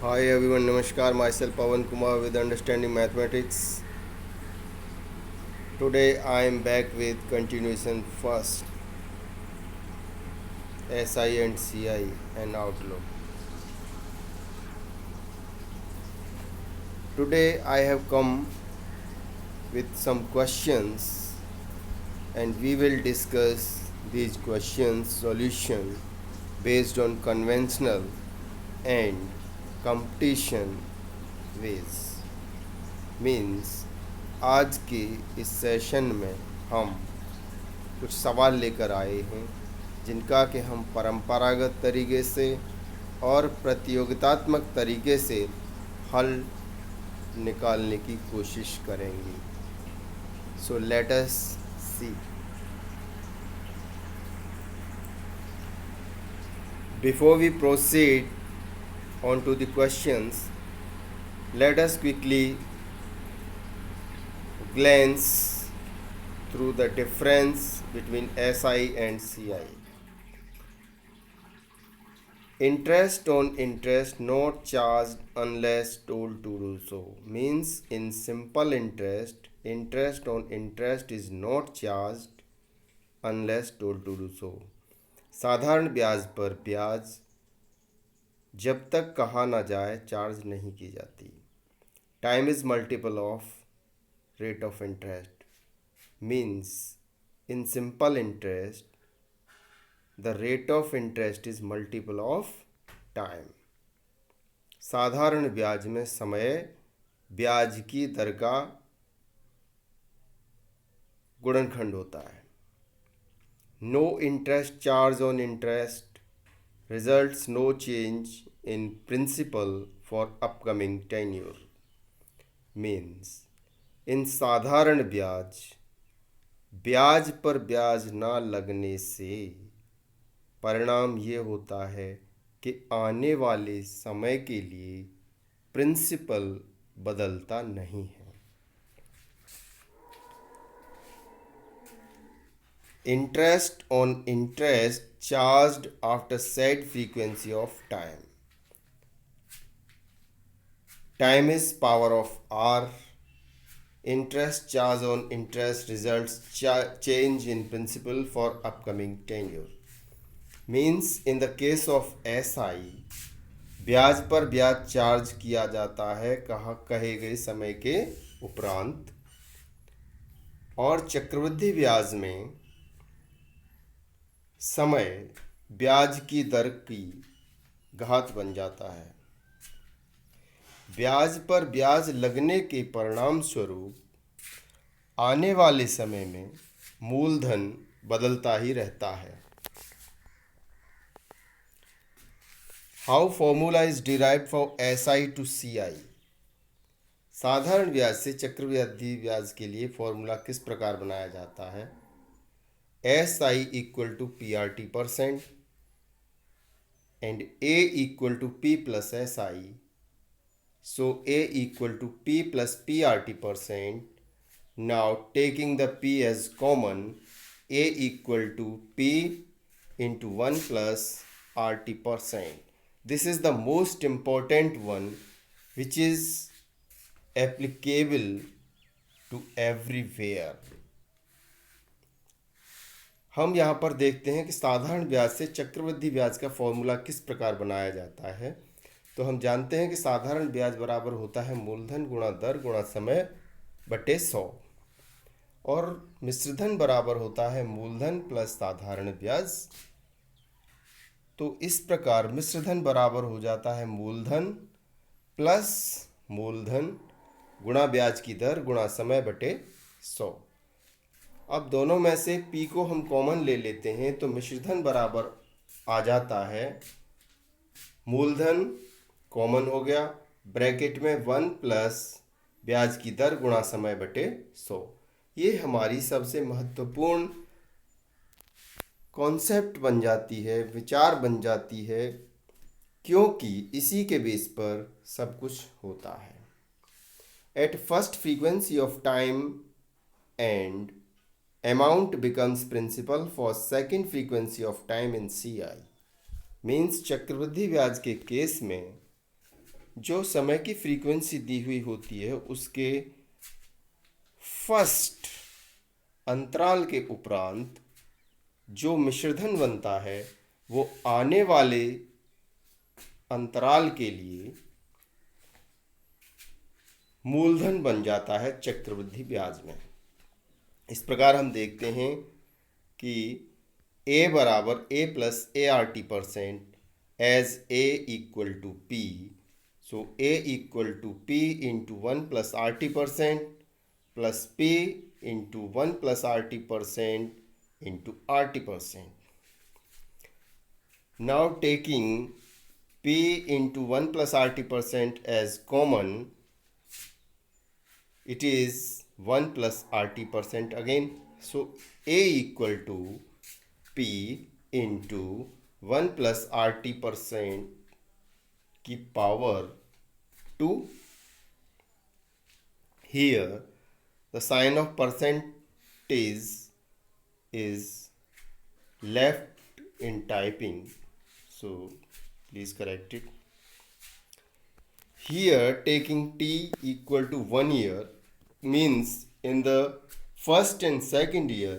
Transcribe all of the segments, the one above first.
Hi everyone, Namaskar. Myself Pawan Kumar with Understanding Mathematics. Today I am back with continuation first SI and CI and Outlook. Today I have come with some questions and we will discuss these questions solution based on conventional and competition ways. Means आज के इस session में हम कुछ सवाल लेकर आए हैं जिनका कि हम परंपरागत तरीके से और प्रतियोगितात्मक तरीके से हल निकालने की कोशिश करेंगे. So let us see. Before we proceed on to the questions, let us quickly glance through the difference between SI and CI. Interest on interest not charged unless told to do so. Means in simple interest, interest on interest is not charged unless told to do so. साधारण ब्याज पर ब्याज जब तक कहा ना जाए charge नहीं की जाती. Time is multiple of rate of interest. Means in simple interest the rate of interest is multiple of time. साधारण ब्याज में समय ब्याज की दर का गुणनखंड होता है. No interest charge on interest results no change in principal for upcoming tenure. Means in साधारण ब्याज ब्याज पर ब्याज ना लगने से परिणाम ये होता है कि आने वाले समय के लिए प्रिंसिपल बदलता नहीं है. Interest on interest charged after said frequency of time. Time is power of R. Interest charge on interest results change in principle for upcoming tenure. Means in the case of SI ब्याज पर ब्याज charge किया जाता है कहे गए समय के उपरांत, और चक्रवृद्धि ब्याज में समय ब्याज की दर की घात बन जाता है. ब्याज पर ब्याज लगने के परिणाम स्वरूप आने वाले समय में मूलधन बदलता ही रहता है. How formula is derived for SI to CI. साधारण ब्याज से चक्रवृद्धि ब्याज के लिए फॉर्मूला किस प्रकार बनाया जाता है. SI equal to PRT% and A equal to P plus SI. So A equal to P plus PRT%. Now taking the P as common, A equal to P into 1 plus RT%. This is the most important one which is applicable to everywhere. हम यहाँ पर देखते हैं कि साधारण ब्याज से चक्रवृद्धि ब्याज का फॉर्मूला किस प्रकार बनाया जाता है. तो हम जानते हैं कि साधारण ब्याज बराबर होता है मूलधन गुणा दर गुणा समय बटे 100, और मिश्रधन बराबर होता है मूलधन प्लस साधारण ब्याज. तो इस प्रकार मिश्रधन बराबर हो जाता है मूलधन प्लस मूलधन गुणा ब्याज की दर गुणा समय बटे 100. अब दोनों में से P को हम कॉमन ले लेते हैं तो मिश्रधन बराबर आ जाता है मूलधन कॉमन हो गया ब्रैकेट में 1 प्लस ब्याज की दर गुणा समय बटे 100. ये हमारी सबसे महत्वपूर्ण कॉन्सेप्ट बन जाती है, विचार बन जाती है, क्योंकि इसी के बेस पर सब कुछ होता है. At first frequency of time and amount becomes principal for second frequency of time in CI. Means चक्रवृद्धि ब्याज के केस में जो समय की फ्रीक्वेंसी दी हुई होती है उसके फर्स्ट अंतराल के उपरांत जो मिश्रधन बनता है वो आने वाले अंतराल के लिए मूलधन बन जाता है चक्रवृद्धि ब्याज में। इस प्रकार हम देखते हैं कि ए बराबर A plus A R T percent as A equal to P. So A equal to P into one plus R T percent plus P into one plus R T percent into R T percent. Now taking p into 1 plus rt percent as common, it is 1 plus rt percent again. So a equal to p into 1 plus rt percent की power 2. Here the sign of percentage is left in typing, so please correct it. Here taking t equal to 1 year means in the first and second year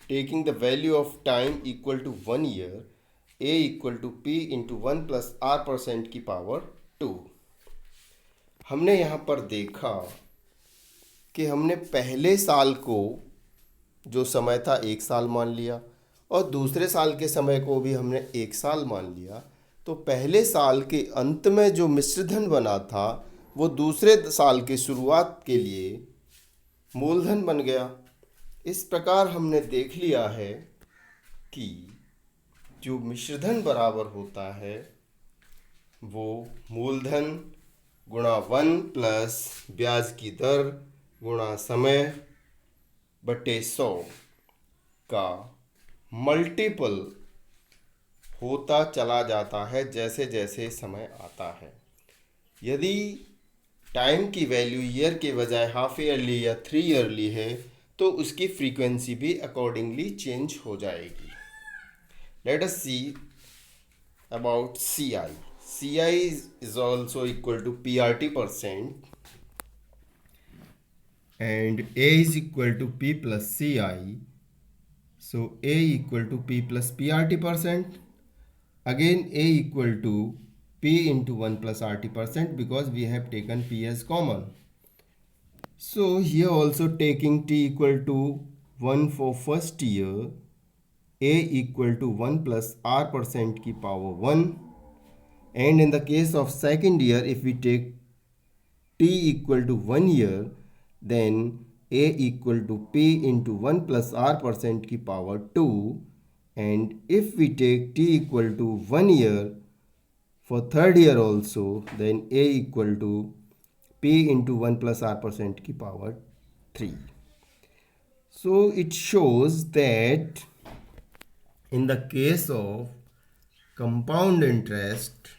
taking the value of time equal to 1 year, a equal to p into 1 plus r percent की power 2. हमने यहाँ पर देखा कि हमने पहले साल को जो समय था 1 साल मान लिया और दूसरे साल के समय को भी हमने 1 साल मान लिया, तो पहले साल के अंत में जो मिश्रधन बना था वो दूसरे साल के शुरुआत के लिए मूलधन बन गया. इस प्रकार हमने देख लिया है कि जो मिश्रधन बराबर होता है वो मूलधन गुणा 1 प्लस ब्याज की दर गुणा समय बटे 100 का मल्टीपल होता चला जाता है जैसे जैसे समय आता है. यदि टाइम की वैल्यू ईयर के बजाय हाफ ईयरली या 3 ईयरली है तो उसकी फ्रीक्वेंसी भी अकॉर्डिंगली चेंज हो जाएगी. Late us see about CI. CI is also equal to PRT percent and A is equal to P plus CI. So A equal to P plus PRT percent. Again A equal to P into 1 plus RT percent because we have taken P as common. So here also taking T equal to 1 for first year, A equal to 1 plus R percent की power 1. And in the case of second year, if we take T equal to 1 year, then A equal to P into 1 plus R percent की power 2. And if we take T equal to 1 year for third year also, then A equal to P into 1 plus R percent की power 3. So it shows that in the case of compound interest,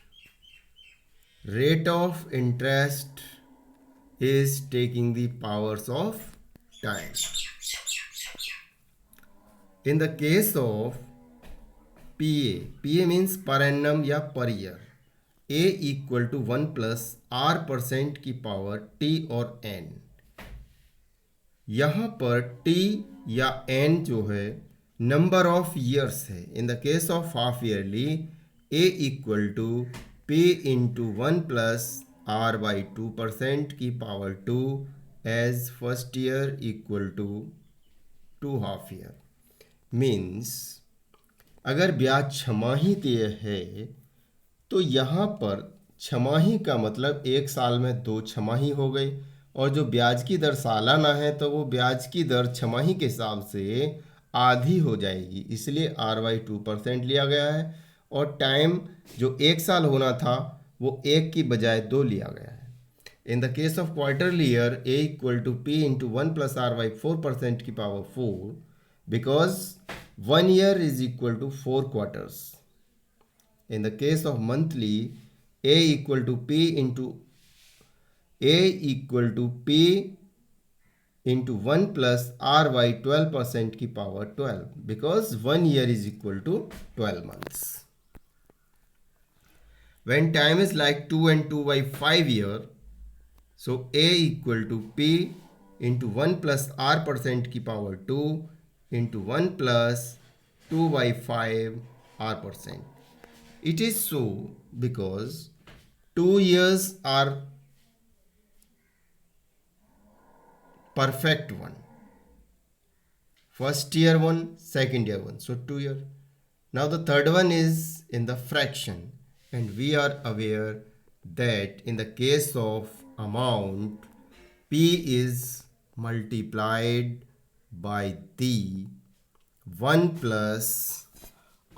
rate of interest is taking the powers of time. In the case of PA means per annum या per year, A equal to 1 plus R percent की power T और N. यहाँ पर T या N जो है number of years है. In the case of half yearly A equal to P into 1 plus R by 2% की power 2 as first year equal to 2 half year. Means अगर ब्याज छमाही तय है तो यहाँ पर छमाही का मतलब 1 साल में 2 छमाही हो गई, और जो ब्याज की दर सालाना है तो वो ब्याज की दर छमाही के हिसाब से आधी हो जाएगी, इसलिए R/2% लिया गया है. और टाइम जो 1 साल होना था वो 1 की बजाय 2 लिया गया है. In the case of quarterly year A equal to P into 1 plus R/4% की power 4 because 1 year is equal to 4 quarters. In the case of monthly, A equal to P into 1 plus R by 12% की power 12 because 1 year is equal to 12 months. When time is like 2 and 2 by 5 year, so A equal to P into 1 plus R percent की power 2 into 1 plus 2 by 5 R percent. It is so because 2 years are perfect one. First year one, second year one. So 2 year. Now the third one is in the fraction, and we are aware that in the case of amount, P is multiplied by the 1 plus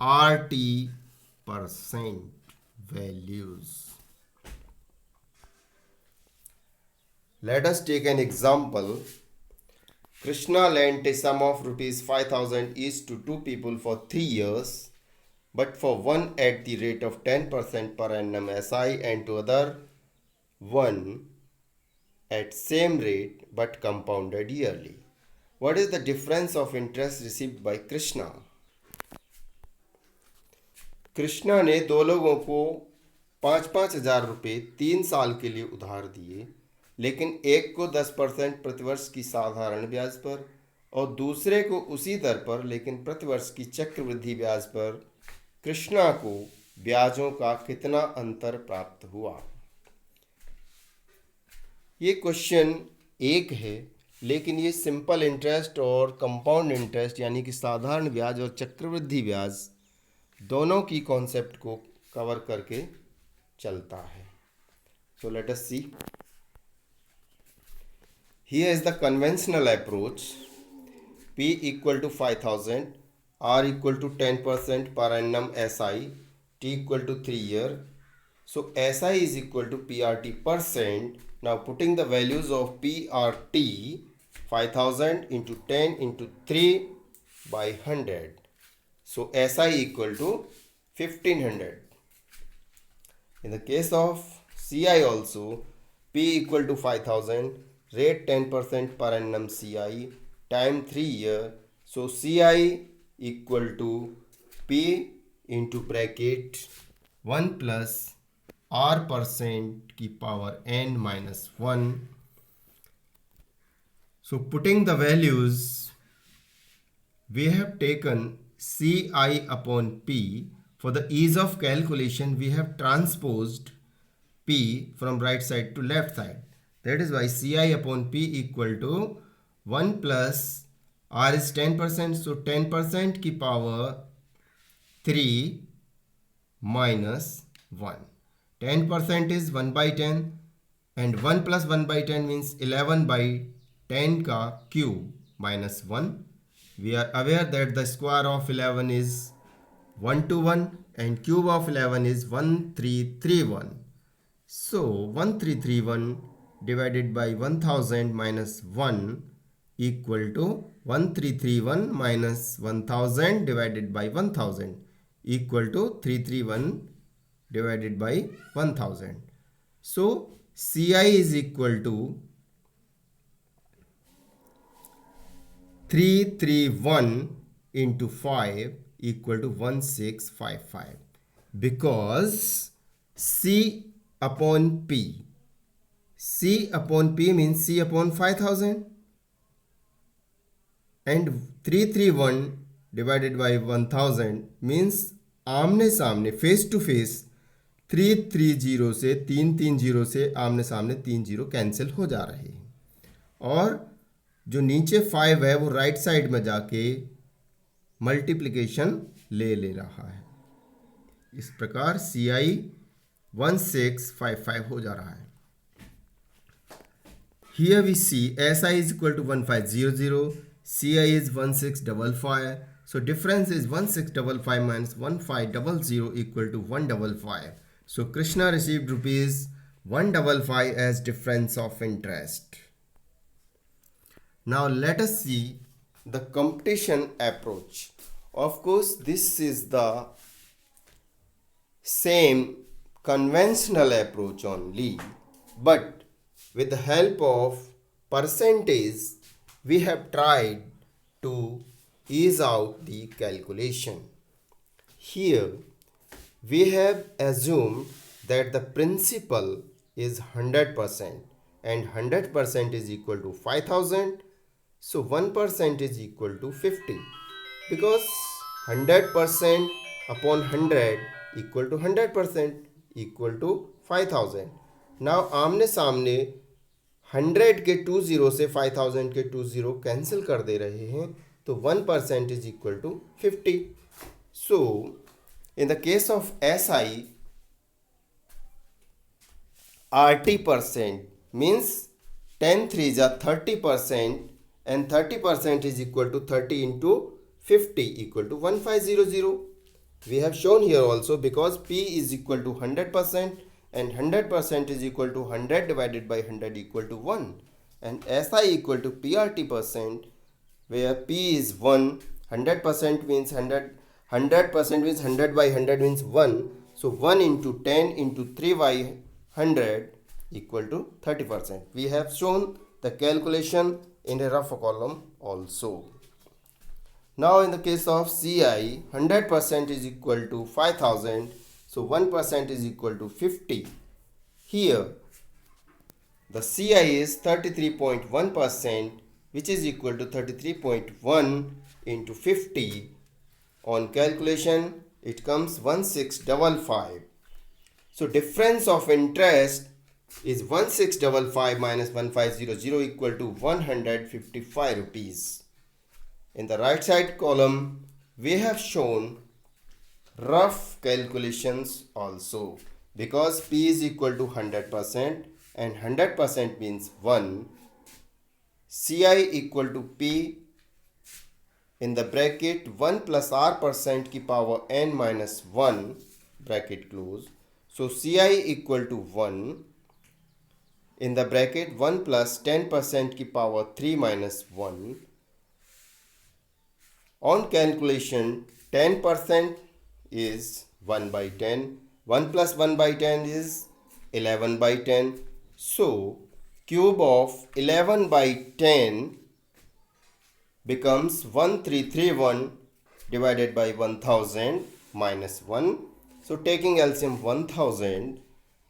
RT percent values. Let us take an example. Krishna lent a sum of rupees 5,000 each to two people for 3 years, but for one at the rate of 10% per annum SI and to other one at same rate but compounded yearly. What is the difference of interest received by Krishna? Krishna ने दो लोगों को 5,500 रुपये 3 साल के लिए उधार दिए, लेकिन एक को 10% प्रतिवर्ष की साधारण ब्याज पर और दूसरे को उसी दर पर लेकिन प्रतिवर्ष की चक्रवृद्धि ब्याज पर। कृष्णा को ब्याजों का कितना अंतर प्राप्त हुआ? ये क्वेश्चन एक है, लेकिन ये सिंपल इंटरेस्ट और कंपाउंड इंटरेस्ट यानी कि साधारण ब्याज और चक्रवृद्धि ब्याज दोनों की कॉन्सेप्ट को कवर करके चलता है। So let us see. Here is the conventional approach. P equal to 5,000, R equal to 10% per annum SI, T equal to 3 year. So SI is equal to PRT percent. Now putting the values of PRT, 5,000 into 10 into 3 by 100. So SI equal to 1,500. In the case of CI also, P equal to 5,000, rate 10% per annum CI, time 3 year. So CI equal to P into bracket 1 plus R percent की power n minus 1. So putting the values, we have taken CI upon P. For the ease of calculation, we have transposed P from right side to left side. That is why CI upon P equal to 1 plus R is 10%, so 10% की power 3 minus 1. 10% is 1 by 10 and 1 plus 1 by 10 means 11 by 10 का cube minus 1. We are aware that the square of 11 is 121 and cube of 11 is 1331. So 1331 divided by 1000 minus 1 equal to 1331 minus 1000 divided by 1000 equal to 331 divided by 1000. So CI is equal to 331 into 5 equal to 1655, because C upon P. C upon P means C upon 5,000 and 331 divided by 1000 means आमने सामने face to face 330 से 330 से आमने सामने 30 cancel हो जा रहे हैं, और जो नीचे 5 है वो राइट साइड में जाके मल्टीप्लिकेशन ले रहा है। इस प्रकार CI 1655 हो जा रहा है। Here we see SI is equal to 1500, CI is 1655. So difference is 1655 minus 1500 equal to 155. So Krishna received rupees 155 as difference of interest. Now let us see the competition approach. Of course, this is the same conventional approach only, but with the help of percentage, we have tried to ease out the calculation. Here, we have assumed that the principal is 100% and 100% is equal to 5,000. So 1% is equal to 50 because 100% upon 100 equal to 100% equal to 5,000. Now आमने सामने 100 के 20 से 5,000 के 20 cancel कर दे रहे हैं तो 1% is equal to 50. So in the case of SI, RT% means 10 threes are 30% and 30% is equal to 30 into 50 equal to 1500. We have shown here also because P is equal to 100% and 100% is equal to 100 divided by 100 equal to 1 and SI equal to PRT% where P is 1, 100% means 100, 100% means 100 by 100 means 1. So 1 into 10 into 3 by 100 equal to 30%. We have shown the calculation in a rough column also. Now in the case of CI, 100% is equal to 5,000. So 1% is equal to 50. Here the CI is 33.1%, which is equal to 33.1 into 50. On calculation, it comes 1655. So difference of interest is 1655 minus 1500 equal to 155 rupees. In the right side column, we have shown rough calculations also because P is equal to 100% and 100% means 1. CI equal to P in the bracket 1 plus R% की power n minus 1 bracket close. So CI equal to 1 in the bracket 1 plus 10% की power 3 minus 1. On calculation 10% is 1 by 10. 1 plus 1 by 10 is 11 by 10. So cube of 11 by 10 becomes 1331 divided by 1000 minus 1. So taking LCM 1000,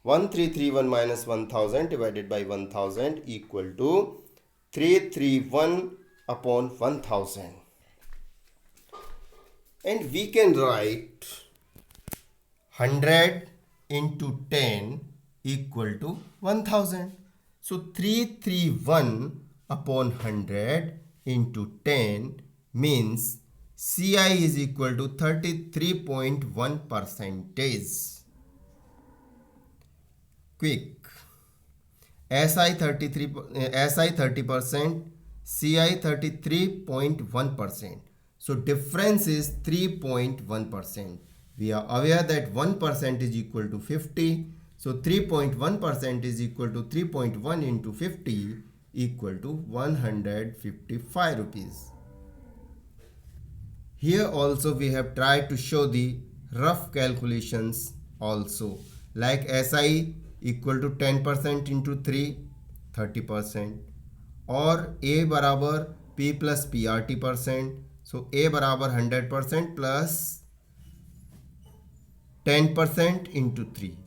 1331 minus 1000 divided by 1000 equal to 331 upon 1000. And we can write 100 into 10 equal to 1000. So 331 upon 100 into 10 means CI is equal to 33.1 percentage. Quick. SI 30%, CI 33.1%. So difference is 3.1%. We are aware that 1% is equal to 50. So 3.1% is equal to 3.1 into 50 equal to 155 rupees. Here also we have tried to show the rough calculations also, like SI equal to 10% into 3, 30%, और A बराबर P plus PRT%. So A बराबर 100% plus 10% into 3.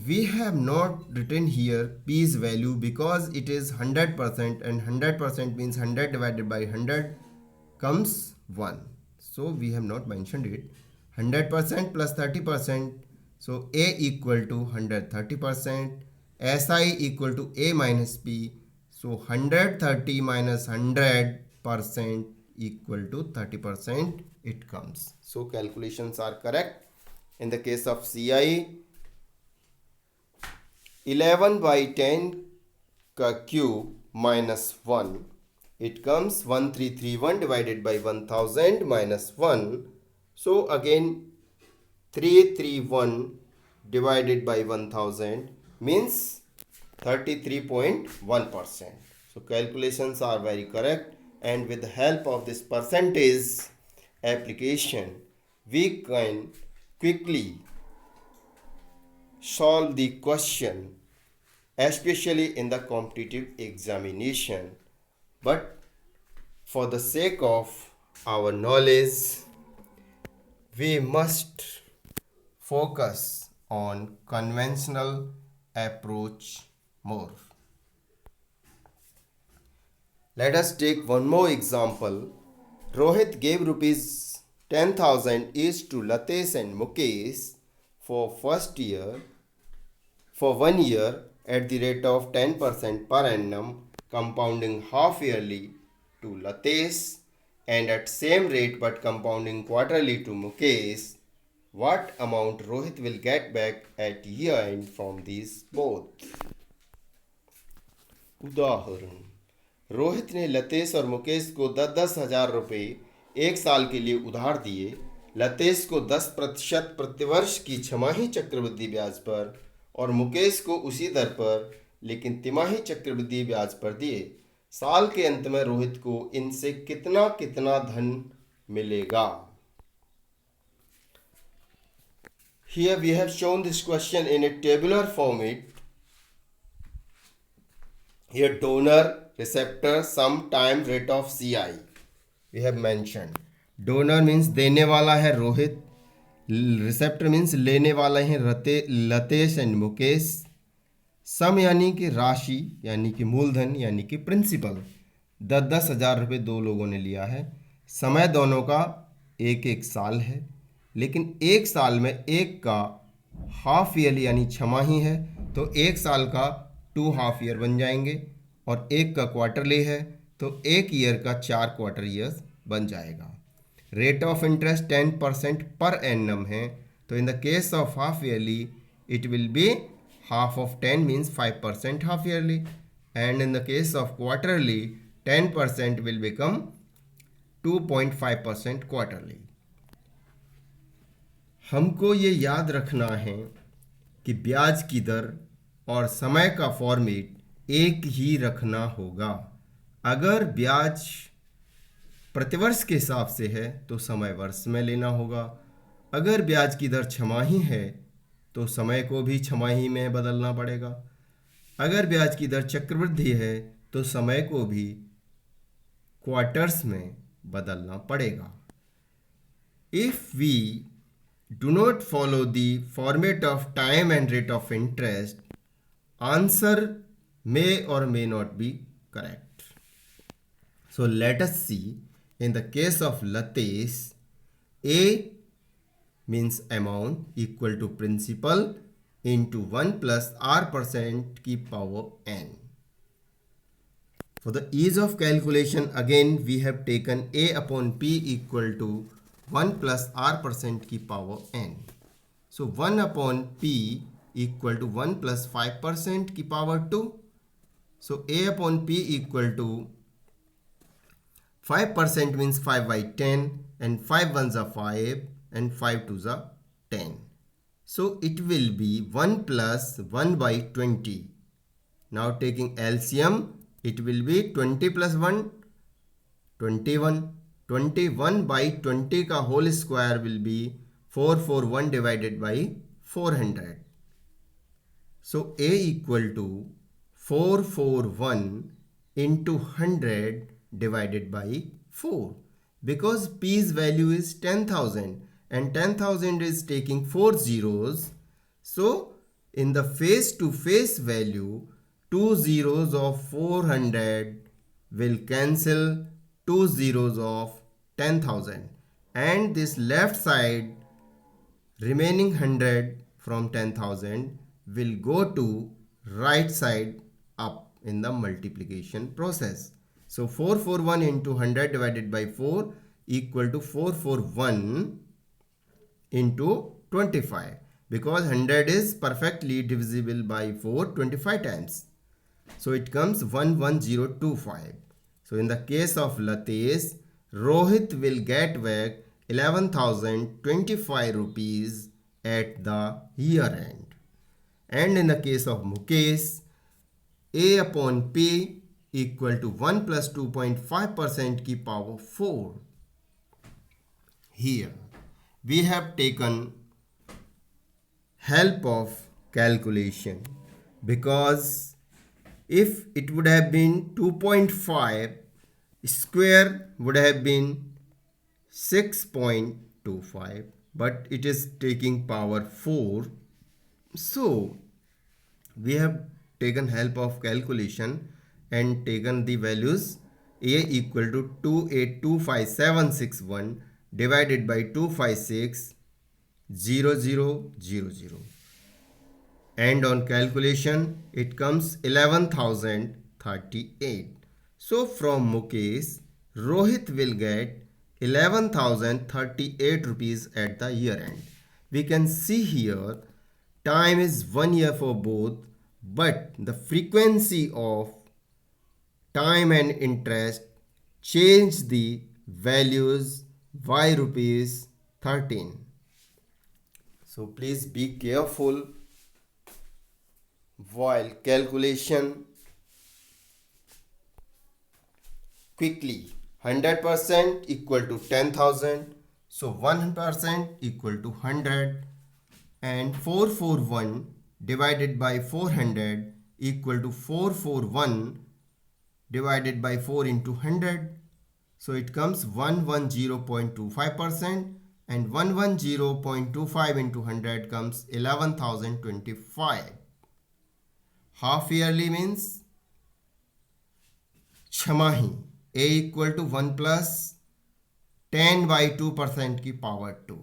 We have not written here P's value because it is 100% and 100% means 100 divided by 100 comes 1. So we have not mentioned it. 100% plus 30%. So A equal to 130%. SI equal to A minus P. So 130 minus 100% equal to 30% it comes. So calculations are correct. In the case of CI, 11 by 10 का cube minus 1, it comes 1331 divided by 1000 minus 1. So again 331 divided by 1000 means 33.1%. So calculations are very correct, and with the help of this percentage application we can quickly solve the question, especially in the competitive examination. But for the sake of our knowledge, we must focus on conventional approach more. Let us take one more example. Rohit gave rupees 10,000 each to Latesh and Mukesh for first year for 1 year at the rate of 10% per annum, compounding half yearly to Latesh and at same rate but compounding quarterly to Mukesh. What amount Rohit will get back at year end from these both? उदाहरण, रोहित ने लतेश और मुकेश को 10,000 रुपये एक साल के लिए उधार दिए। लतेश को 10% प्रतिवर्ष की छमाही चक्रवृद्धि ब्याज पर और मुकेश को उसी दर पर लेकिन तिमाही चक्रवृद्धि ब्याज पर दिए। साल के अंत में रोहित को इनसे कितना कितना धन मिलेगा? Here we have shown this question in a tabular format. Here donor, receptor, sum, time, rate of CI. We have mentioned. Donor means देने वाला है रोहित, receptor means लेने वाला है लतेश एंड मुकेश, सम यानी कि राशि यानी कि मूलधन यानी कि प्रिंसिपल, 10,000 रुपये दो लोगों ने लिया है। समय दोनों का एक एक साल है, लेकिन एक साल में एक का हाफ ईयरली यानी छमाही है तो एक साल का 2 हाफ ईयर बन जाएंगे, और एक का क्वार्टरली है तो एक ईयर का 4 क्वार्टर ईयर्स बन जाएगा। Rate of interest 10% per annum है, तो इन the case of half yearly it will be half of 10 means 5% half yearly, and in the case of quarterly 10% will become 2.5% quarterly. हमको ये याद रखना है कि ब्याज की दर और समय का फॉर्मेट एक ही रखना होगा। अगर ब्याज प्रतिवर्ष के हिसाब से है तो समय वर्ष में लेना होगा। अगर ब्याज की दर छमाही है तो समय को भी छमाही में बदलना पड़ेगा। अगर ब्याज की दर चक्रवृद्धि है तो समय को भी क्वार्टर्स में बदलना पड़ेगा। If we do not follow the format of time and rate of interest, answer may or may not be correct. So let us see in the case of Latesh, A means amount equal to principal into 1 plus r% की power n. For the ease of calculation, again we have taken a upon p equal to 1 plus r% की power n. So 1 upon p equal to 1 plus 5% की power 2. So a upon p equal to 5% means 5 by 10 and 5 ones are 5 and 5 2s are 10. So it will be 1 plus 1 by 20. Now taking LCM, it will be 20 plus 1, 21. 21 by 20 का whole square will be 441 divided by 400. So A equal to 441 into 100 divided by 4. Because P's value is 10,000 and 10,000 is taking 4 zeros, so in the face to face value 2 zeros of 400 will cancel 2 zeros of 10,000, and this left side remaining 100 from 10,000 will go to right side up in the multiplication process. So 441 into 100 divided by 4 equal to 441 into 25, because 100 is perfectly divisible by 4 25 times. So it comes 11025. So in the case of Latesh, Rohit will get back 11,025 rupees at the year end. And in the case of Mukesh, A upon P equal to 1 plus 2.5% की power 4. Here we have taken help of calculation, because if it would have been 2.5, square would have been 6.25, but it is taking power 4, So we have taken help of calculation and taken the values. A equal to 2825761 divided by 2560000, and on calculation it comes 11,038. So from Mukesh, Rohit will get 11,038 rupees at the year end. We can see here time is 1 year for both, but the frequency of time and interest change the values by rupees 13. So please be careful while calculation quickly. 100% equal to 10,000, so 1% equal to 100, and 441 divided by 400 equal to 441 divided by 4 into 100, so it comes 110.25%, and 110.25 into 100 comes 11,025. Half yearly means छमाही. A equal to 1 plus 10/2% की power 2.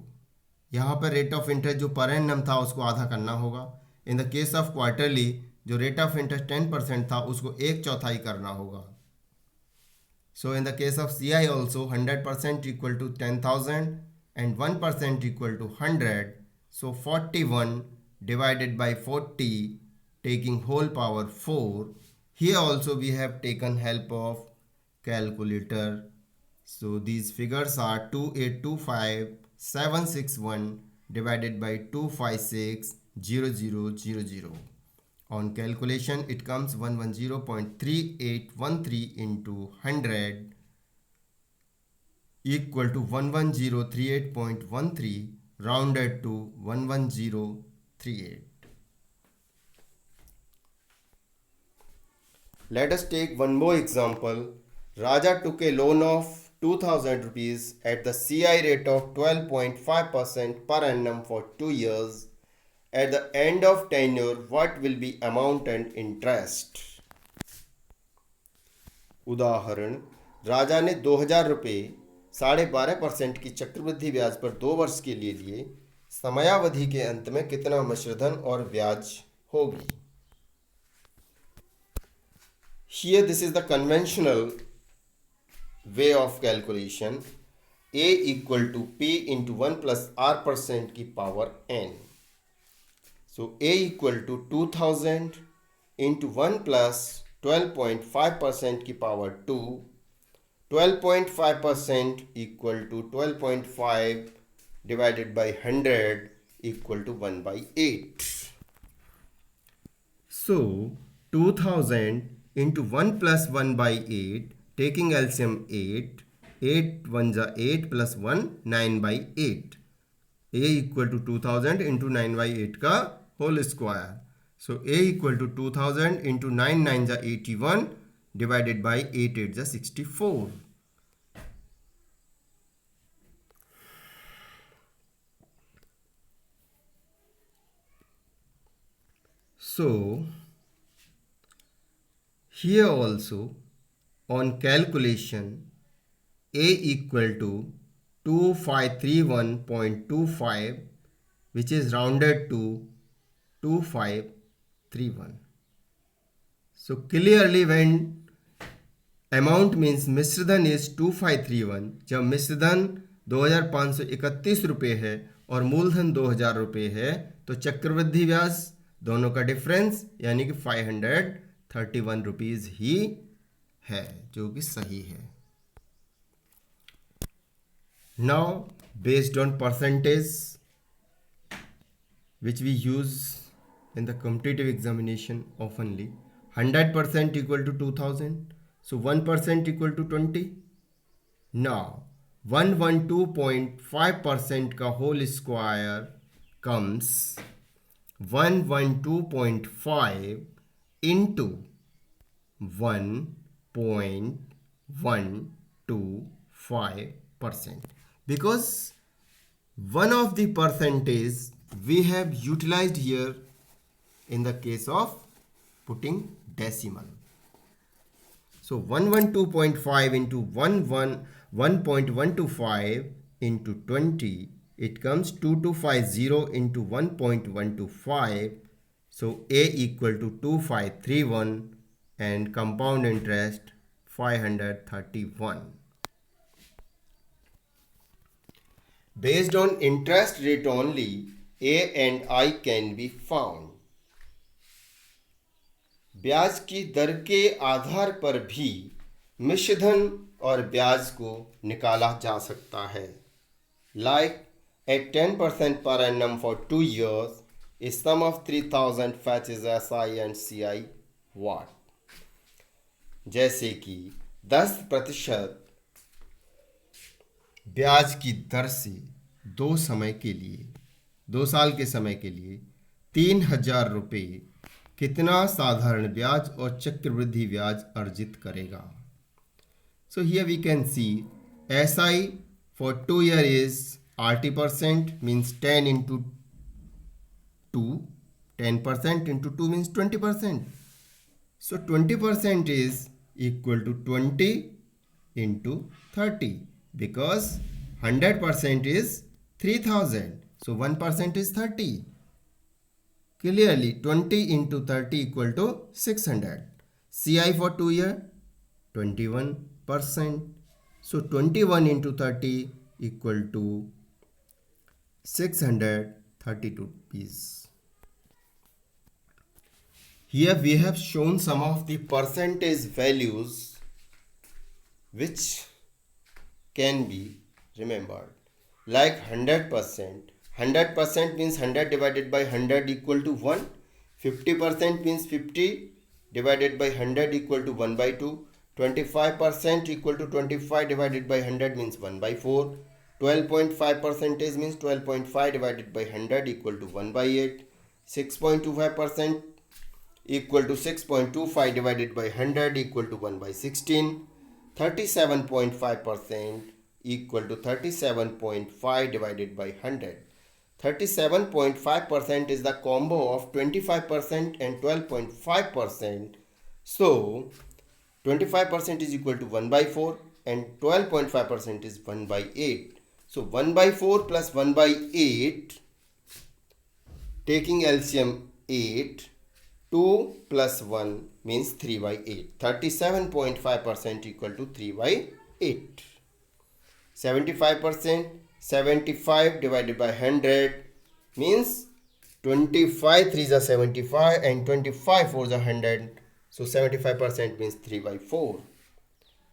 यहाँ पर rate of interest जो per annum था उसको आधा करना होगा. इन द केस ऑफ क्वार्टरली जो रेट ऑफ इंटरेस्ट 10% था उसको 1/4 करना होगा. So in the case of CI also 100% equal to 10,000 and 1% equal to 100. So 41 divided by 40 taking whole power 4. Here also we have taken help of calculator. So these figures are 2825761 divided by 2560000. On calculation it comes 110.3813 into 100 equal to 11038.13 rounded to 11038. Let us take one more example. Raja took a loan of 2000 rupees at the CI rate of 12.5% per annum for 2 years. At the end of tenure, what will be amount and interest? उदाहरण, राजा ने 2000 रुपये 12.5% की चक्रवृद्धि ब्याज पर 2 वर्ष के लिए समयावधि के अंत में कितना मिश्रधन और ब्याज होगी. Here this is the conventional way of calculation. A equal to P into 1 plus R% की power n. So A equal to 2000 into 1 plus 12.5% की power 2. 12.5% equal to 12.5 divided by 100 equal to 1/8. So 2000 into 1 plus 1/8 taking LCM 8. 8 1 8 plus 1 9/8. A equal to 2000 into 9/8 का whole square. So A equal to 2000 into 9 9 81 divided by 8 8 64. So here also on calculation A equal to 2531.25, which is rounded to 2531. So clearly when amount means मिश्रधन is 2531, जब मिश्रधन 2531 रुपये है और मूलधन 2000 रुपये है तो चक्रवृद्धि ब्याज दोनों का डिफरेंस यानी कि 531 रुपीज़ ही है, जो कि सही है. Now based on percentage which we use in the competitive examination oftenly, 100% equal to 2000, so 1% equal to 20. Now 112.5% का whole square comes 112.5 into 1.125%, because one of the percentage we have utilized here in the case of putting decimal. So 112.5 into 1.125 into 20, it comes 2250 into 1.125. So A equal to 2531 and compound interest 531. Based on interest rate only, A and I can be found. ब्याज की दर के आधार पर भी मिश्रधन और ब्याज को निकाला जा सकता है. Like at 10% per annum for 2 years, a sum of 3000 fetches SI and CI what? जैसे कि 10% ब्याज की दर से 2 साल के समय के लिए 3000 रुपये कितना साधारण ब्याज और चक्रवृद्धि ब्याज अर्जित करेगा. So here we can see SI for 2 year is RT% means 10 into 2, 10% into 2 means 20%. So 20% is equal to 20 into 30 because 100% is 3000. So 1% is 30. Clearly 20 into 30 equal to 600. CI for 2 year 21%. So 21 into 30 equal to 632 rupees. Here we have shown some of the percentage values which can be remembered. Like 100%. 100% means 100 divided by 100 equal to 1. 50% means 50 divided by 100 equal to 1 by 2. 25% equal to 25 divided by 100 means 1 by 4. 12.5% means 12.5 divided by 100 equal to 1 by 8. 6.25% equal to 6.25 divided by 100 equal to 1 by 16. 37.5% equal to 37.5 divided by 100. 37.5% is the combo of 25% and 12.5%. So 25% is equal to 1 by 4 and 12.5% is 1 by 8. So 1 by 4 plus 1 by 8, taking LCM 8, 2 plus 1 means 3 by 8. 37.5% equal to 3 by 8. 75%, 75 divided by 100 means 25 3s are 75 and 25 4s are 100. So 75% means 3 by 4.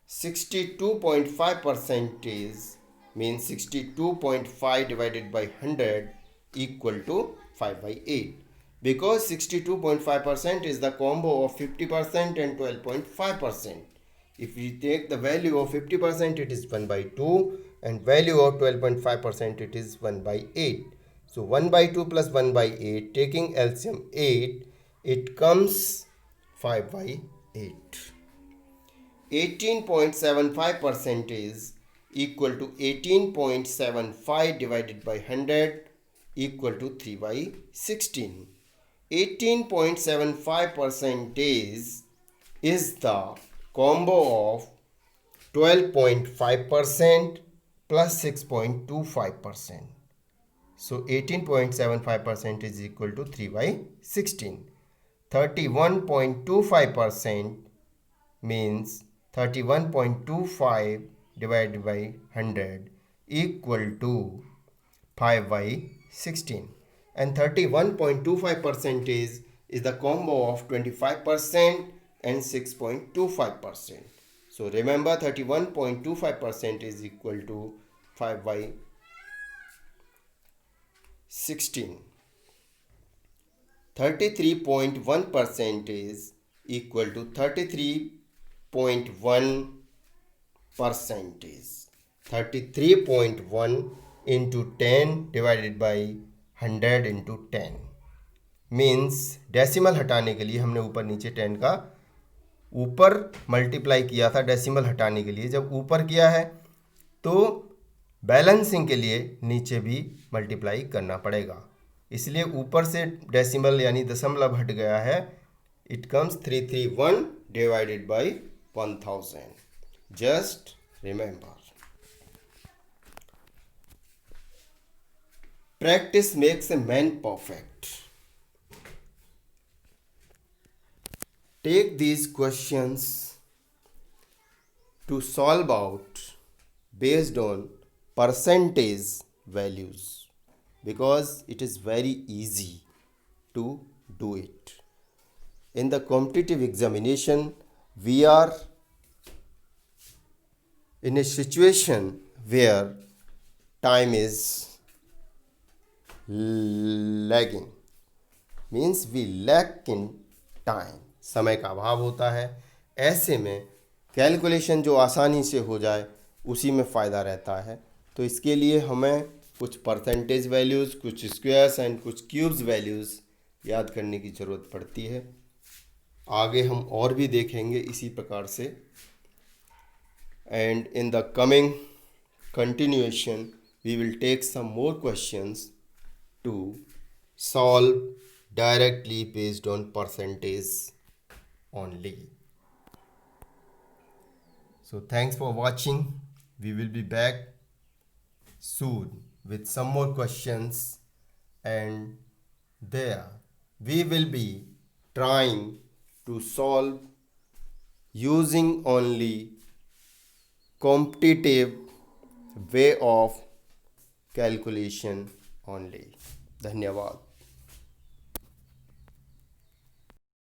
62.5% means 62.5 divided by 100 equal to 5 by 8. Because 62.5% is the combo of 50% and 12.5%. If we take the value of 50%, it is 1 by 2 and value of 12.5% it is 1 by 8. So 1 by 2 plus 1 by 8, taking LCM 8, it comes 5 by 8. 18.75% is equal to 18.75 divided by 100 equal to 3 by 16. 18.75% is the combo of 12.5% plus 6.25%. So 18.75% is equal to 3 by 16. 31.25% means 31.25 divided by 100 equal to 5 by 16. And 31.25% is the combo of 25% and 6.25%. So remember 31.25% is equal to 5 by 16. 33.1% is equal to 33.1%. 33.1 into 10 divided by 100 into 10 means decimal हटाने के लिए हमने ऊपर नीचे 10 का ऊपर multiply किया था. डेसिमल हटाने के लिए जब ऊपर किया है तो बैलेंसिंग के लिए नीचे भी मल्टीप्लाई करना पड़ेगा. इसलिए ऊपर से डेसिमल यानी दशमलव हट गया है. It comes 331 divided by 1000. Just remember, practice makes a man perfect. Take these questions to solve out based on percentage values, because it is very easy to do it. In the competitive examination, we are in a situation where time is lagging, means we lack in time, समय का अभाव होता है. ऐसे में calculation जो आसानी से हो जाए उसी में फ़ायदा रहता है. तो इसके लिए हमें कुछ परसेंटेज वैल्यूज़, कुछ स्क्वायर्स एंड कुछ क्यूब्स वैल्यूज़ याद करने की ज़रूरत पड़ती है. आगे हम और भी देखेंगे इसी प्रकार से. And in the coming continuation we will take some more questions to solve directly based on percentage only. So thanks for watching. We will be back soon with some more questions, and there we will be trying to solve using only competitive way of calculation only. धन्यवाद.